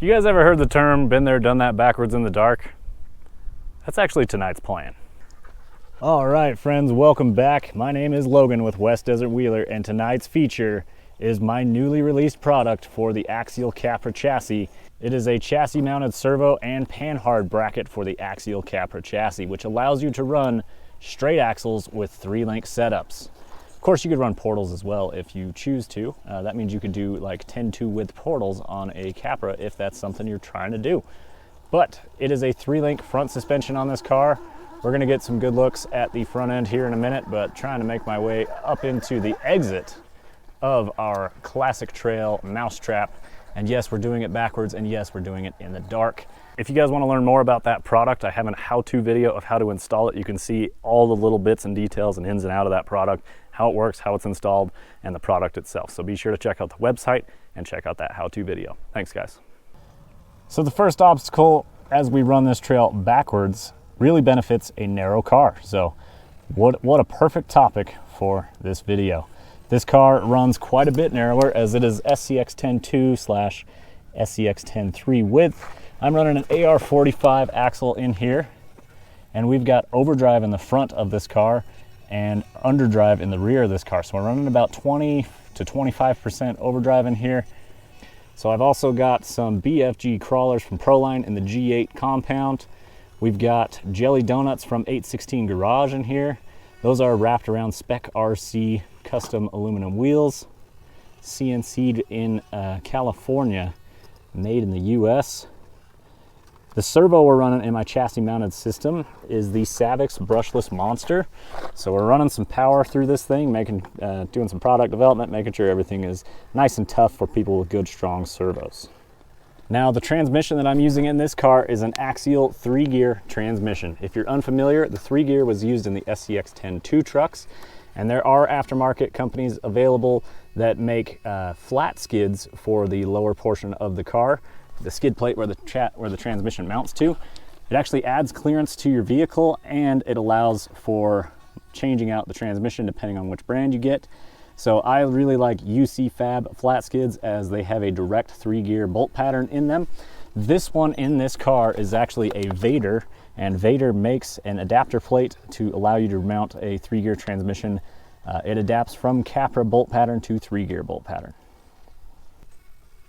You guys ever heard the term, been there, done that backwards in the dark? That's actually tonight's plan. All right, friends, welcome back. My name is Logan with West Desert Wheeler, and tonight's feature is my newly released product for the Axial Capra chassis. It is a chassis mounted servo and Panhard bracket for the Axial Capra chassis, which allows you to run straight axles with 3-link setups. Of course, you could run portals as well if you choose to. That means you could do like 10-2 width portals on a Capra if that's something you're trying to do. But it is a 3-link front suspension on this car. We're gonna get some good looks at the front end here in a minute, but trying to make my way up into the exit of our classic trail mousetrap. And yes, we're doing it backwards, and yes, we're doing it in the dark. If you guys want to learn more about that product, I have a how-to video of how to install it. You can see all the little bits and details and ins and out of that product, how it works, how it's installed, and the product itself. So be sure to check out the website and check out that how-to video. Thanks, guys. So the first obstacle as we run this trail backwards really benefits a narrow car. So what a perfect topic for this video. This car runs quite a bit narrower as it is SCX-10.2 / SCX-10.3 width. I'm running an AR45 axle in here, and we've got overdrive in the front of this car and underdrive in the rear of this car. So we're running about 20 to 25% overdrive in here. So I've also got some BFG crawlers from Proline in the G8 compound. We've got jelly donuts from 816 Garage in here. Those are wrapped around Spec RC custom aluminum wheels, CNC'd in California, made in the US. The servo we're running in my chassis mounted system is the Savix brushless monster. So we're running some power through this thing, doing some product development, making sure everything is nice and tough for people with good, strong servos. Now, the transmission that I'm using in this car is an Axial 3-gear transmission. If you're unfamiliar, the 3-gear was used in the SCX-10.2 trucks, and there are aftermarket companies available that make flat skids for the lower portion of the car, the skid plate where the transmission mounts to. It actually adds clearance to your vehicle, and it allows for changing out the transmission depending on which brand you get. So I really like UC Fab flat skids as they have a direct 3-gear bolt pattern in them. This one in this car is actually a Vader, and Vader makes an adapter plate to allow you to mount a 3-gear transmission. It adapts from Capra bolt pattern to 3-gear bolt pattern.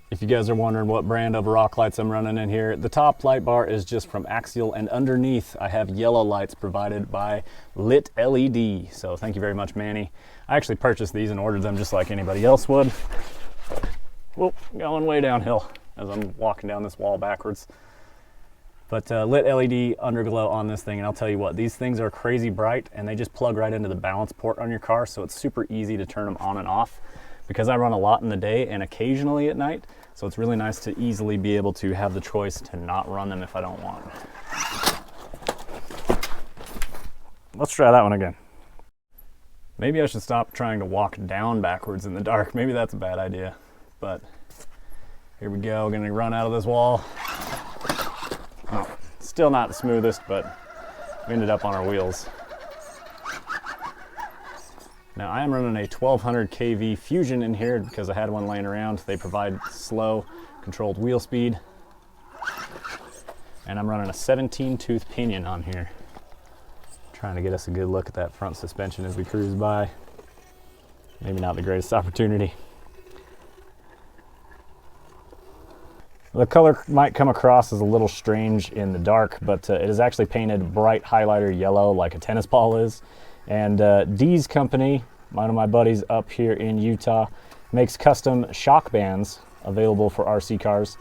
If you guys are wondering what brand of rock lights I'm running in here, the top light bar is just from Axial, and underneath I have yellow lights provided by Lit LED. So thank you very much, Manny. I actually purchased these and ordered them just like anybody else would. Whoop, going way downhill as I'm walking down this wall backwards. But Lit LED underglow on this thing, and I'll tell you what, these things are crazy bright, and they just plug right into the balance port on your car, so it's super easy to turn them on and off. Because I run a lot in the day and occasionally at night, so it's really nice to easily be able to have the choice to not run them if I don't want. Let's try that one again. Maybe I should stop trying to walk down backwards in the dark. Maybe that's a bad idea, but here we go. Gonna run out of this wall. Oh, still not the smoothest, but we ended up on our wheels. Now I am running a 1200 kV Fusion in here because I had one laying around. They provide slow, controlled wheel speed. And I'm running a 17-tooth pinion on here. Trying to get us a good look at that front suspension as we cruise by. Maybe not the greatest opportunity. The color might come across as a little strange in the dark, but it is actually painted bright highlighter yellow like a tennis ball is. And D's company, one of my buddies up here in Utah, makes custom shock bands available for RC cars.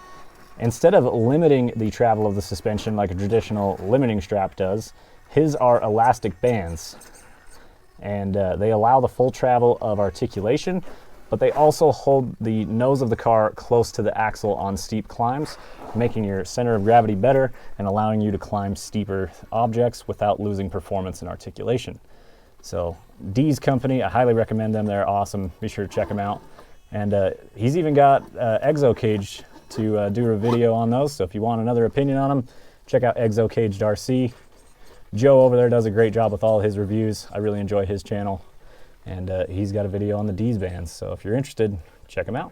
Instead of limiting the travel of the suspension like a traditional limiting strap does, his are elastic bands. And they allow the full travel of articulation, but they also hold the nose of the car close to the axle on steep climbs, making your center of gravity better and allowing you to climb steeper objects without losing performance and articulation. So D's company, I highly recommend them. They're awesome. Be sure to check them out. And he's even got Exo Cage to do a video on those. So if you want another opinion on them, check out Exo Caged RC. Joe over there does a great job with all his reviews. I really enjoy his channel. And he's got a video on the D's bands. So if you're interested, check him out.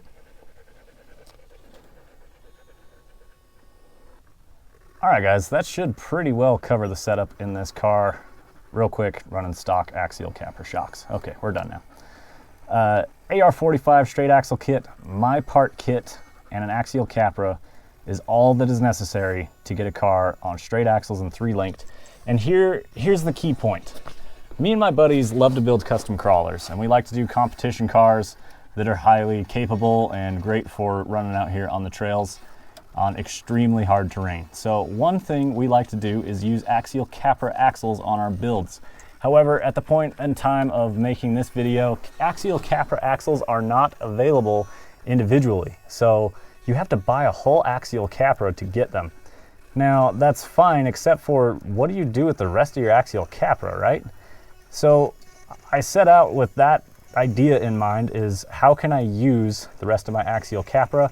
All right, guys, that should pretty well cover the setup in this car. Real quick, running stock Axial Capra shocks. Okay, we're done now. AR45 straight axle kit, my part kit, and an Axial Capra is all that is necessary to get a car on straight axles and 3-linked. And here's the key point. Me and my buddies love to build custom crawlers, and we like to do competition cars that are highly capable and great for running out here on the trails on extremely hard terrain. So one thing we like to do is use Axial Capra axles on our builds. However, at the point in time of making this video, Axial Capra axles are not available individually. So you have to buy a whole Axial Capra to get them. Now that's fine, except for what do you do with the rest of your Axial Capra, right? So I set out with that idea in mind, is how can I use the rest of my Axial Capra?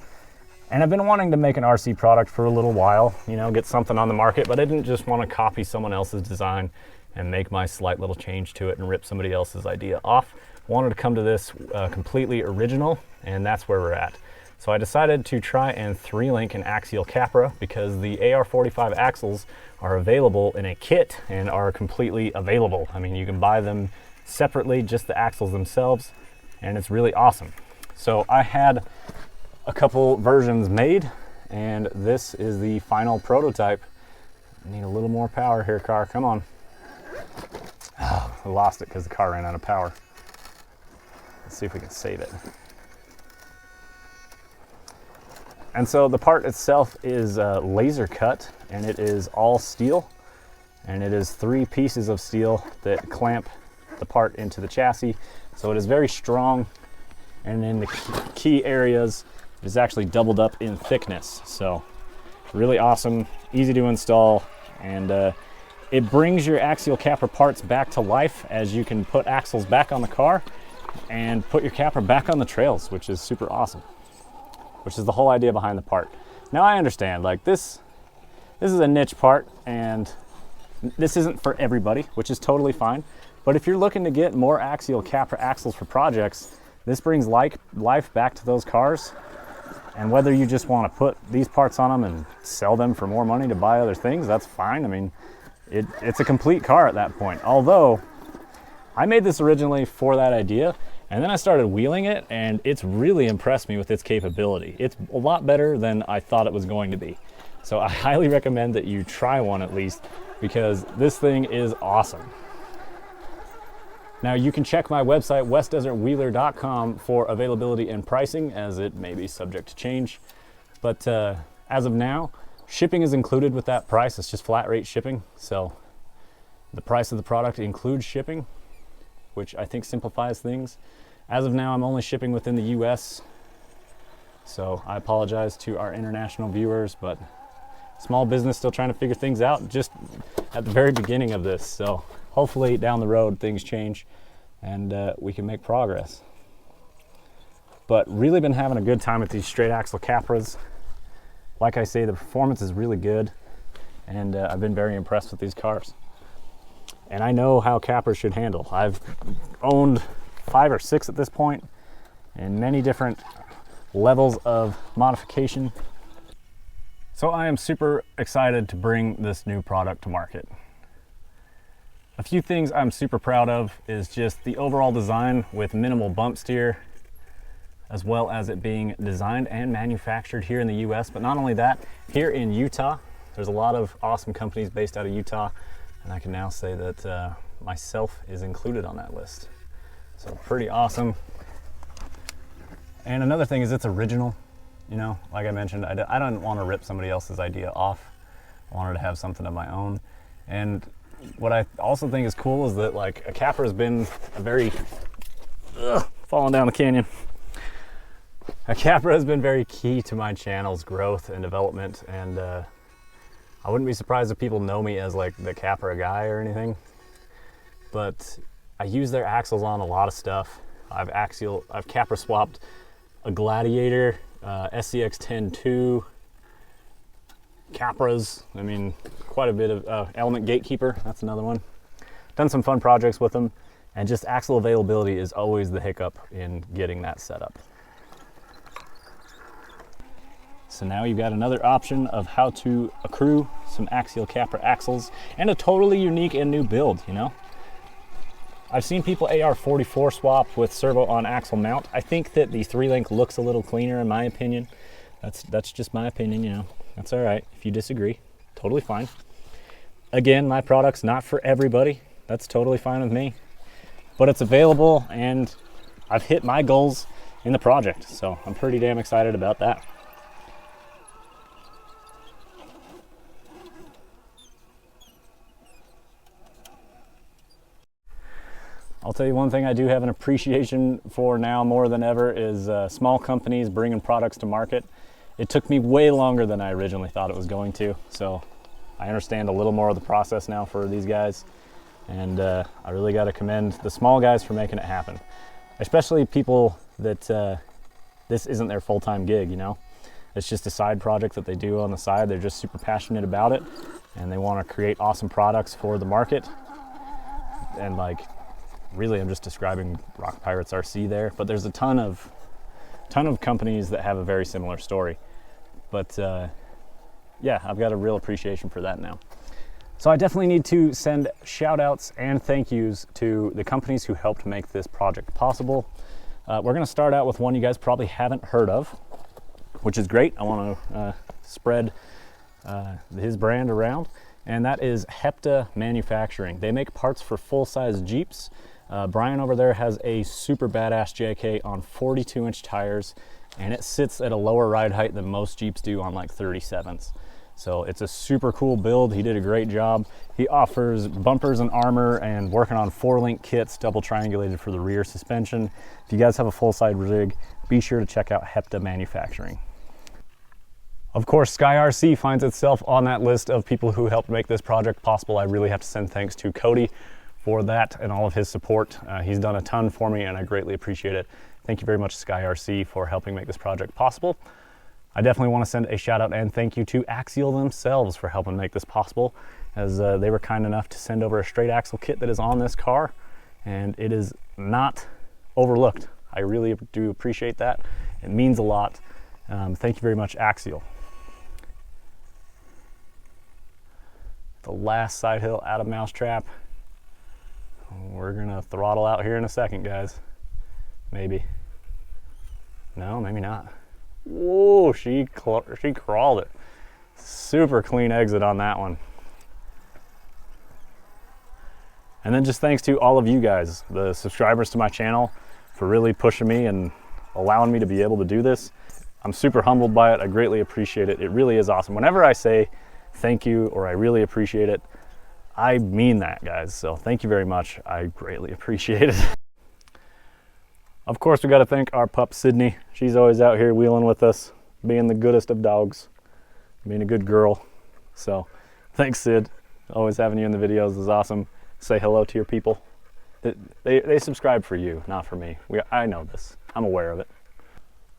And I've been wanting to make an RC product for a little while, you know, get something on the market, but I didn't just want to copy someone else's design and make my slight little change to it and rip somebody else's idea off. Wanted to come to this completely original, and that's where we're at. So I decided to try and 3-link an Axial Capra because the AR45 axles are available in a kit and are completely available. I mean, you can buy them separately, just the axles themselves, and it's really awesome. So I had a couple versions made, and this is the final prototype. I need a little more power here, car, come on. Oh, I lost it because the car ran out of power. Let's see if we can save it. And so the part itself is laser cut, and it is all steel, and it is 3 pieces of steel that clamp the part into the chassis. So it is very strong, and in the key areas it is actually doubled up in thickness. So really awesome, easy to install, and it brings your Axial Capra parts back to life, as you can put axles back on the car and put your Capra back on the trails, which is super awesome, which is the whole idea behind the part. Now I understand, like this is a niche part, and this isn't for everybody, which is totally fine. But if you're looking to get more Axial Capra axles for projects, this brings life back to those cars. And whether you just want to put these parts on them and sell them for more money to buy other things, that's fine. I mean, it's a complete car at that point. Although, I made this originally for that idea, and then I started wheeling it, and it's really impressed me with its capability. It's a lot better than I thought it was going to be. So I highly recommend that you try one at least, because this thing is awesome. Now you can check my website, westdesertwheeler.com, for availability and pricing, as it may be subject to change. But as of now, shipping is included with that price. It's just flat rate shipping. So the price of the product includes shipping, which I think simplifies things. As of now, I'm only shipping within the US. So I apologize to our international viewers, but small business still trying to figure things out just at the very beginning of this. So hopefully down the road things change and we can make progress. But really been having a good time with these straight axle Capras. Like I say, the performance is really good, and I've been very impressed with these cars. And I know how Capras should handle. I've owned 5 or 6 at this point in many different levels of modification. So I am super excited to bring this new product to market. A few things I'm super proud of is just the overall design with minimal bump steer, as well as it being designed and manufactured here in the US. But not only that, here in Utah, there's a lot of awesome companies based out of Utah, and I can now say that myself is included on that list. So pretty awesome. And another thing is it's original. You know, like I mentioned, I don't want to rip somebody else's idea off. I wanted to have something of my own. And what I also think is cool is that, like, a Capra has been a very falling down the canyon. A Capra has been very key to my channel's growth and development, and I wouldn't be surprised if people know me as like the Capra guy or anything. But I use their axles on a lot of stuff. I've Capra swapped a Gladiator, SCX-10-2, Capras, I mean, quite a bit of Element Gatekeeper, that's another one. Done some fun projects with them, and just axle availability is always the hiccup in getting that set up. So now you've got another option of how to accrue some Axial Capra axles and a totally unique and new build, you know? I've seen people AR-44 swap with servo on axle mount. I think that the 3-link looks a little cleaner in my opinion. That's just my opinion, you know. That's all right if you disagree, totally fine. Again, my product's not for everybody. That's totally fine with me. But it's available and I've hit my goals in the project, so I'm pretty damn excited about that. I'll tell you one thing I do have an appreciation for now more than ever is small companies bringing products to market. It took me way longer than I originally thought it was going to, so I understand a little more of the process now for these guys, and I really got to commend the small guys for making it happen, especially people that this isn't their full-time gig, you know. It's just a side project that they do on the side. They're just super passionate about it, and they want to create awesome products for the market. And like, really, I'm just describing Rock Pirates RC there, but there's a ton of companies that have a very similar story. But yeah, I've got a real appreciation for that now. So I definitely need to send shout outs and thank yous to the companies who helped make this project possible. We're gonna start out with one you guys probably haven't heard of, which is great. I wanna spread his brand around, and that is Hepta Manufacturing. They make parts for full-size Jeeps. Brian over there has a super badass JK on 42-inch tires, and it sits at a lower ride height than most Jeeps do on like 37s. So it's a super cool build. He did a great job. He offers bumpers and armor and working on 4-link kits, double triangulated for the rear suspension. If you guys have a full-size rig, be sure to check out Hepta Manufacturing. Of course, Sky RC finds itself on that list of people who helped make this project possible. I really have to send thanks to Cody for that and all of his support. He's done a ton for me and I greatly appreciate it. Thank you very much, Sky RC, for helping make this project possible. I definitely want to send a shout out and thank you to Axial themselves for helping make this possible, as they were kind enough to send over a straight axle kit that is on this car, and it is not overlooked. I really do appreciate that. It means a lot. Thank you very much, Axial. The last side hill out of Mousetrap. We're gonna throttle out here in a second, guys. Maybe. No, maybe not. Whoa, she crawled it. Super clean exit on that one. And then just thanks to all of you guys, the subscribers to my channel, for really pushing me and allowing me to be able to do this. I'm super humbled by it. I greatly appreciate it. It really is awesome. Whenever I say thank you or I really appreciate it, I mean that, guys. So thank you very much. I greatly appreciate it. Of course, we got to thank our pup, Sydney. She's always out here wheeling with us, being the goodest of dogs, being a good girl. So thanks, Sid. Always having you in the videos is awesome. Say hello to your people. They subscribe for you, not for me. I know this. I'm aware of it.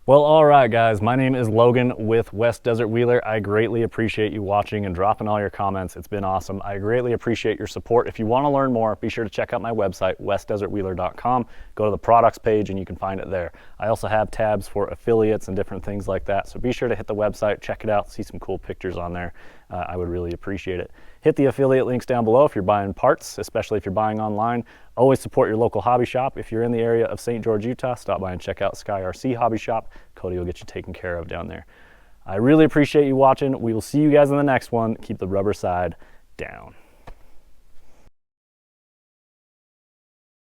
Well, all right, guys, my name is Logan with West Desert Wheeler. I greatly appreciate you watching and dropping all your comments. It's been awesome. I greatly appreciate your support. If you want to learn more, be sure to check out my website, westdesertwheeler.com. Go to the products page and you can find it there. I also have tabs for affiliates and different things like that. So be sure to hit the website, check it out, see some cool pictures on there. I would really appreciate it. Hit the affiliate links down below if you're buying parts, especially if you're buying online. Always support your local hobby shop. If you're in the area of St. George, Utah, stop by and check out Sky RC Hobby Shop. Cody will get you taken care of down there. I really appreciate you watching. We will see you guys in the next one. Keep the rubber side down.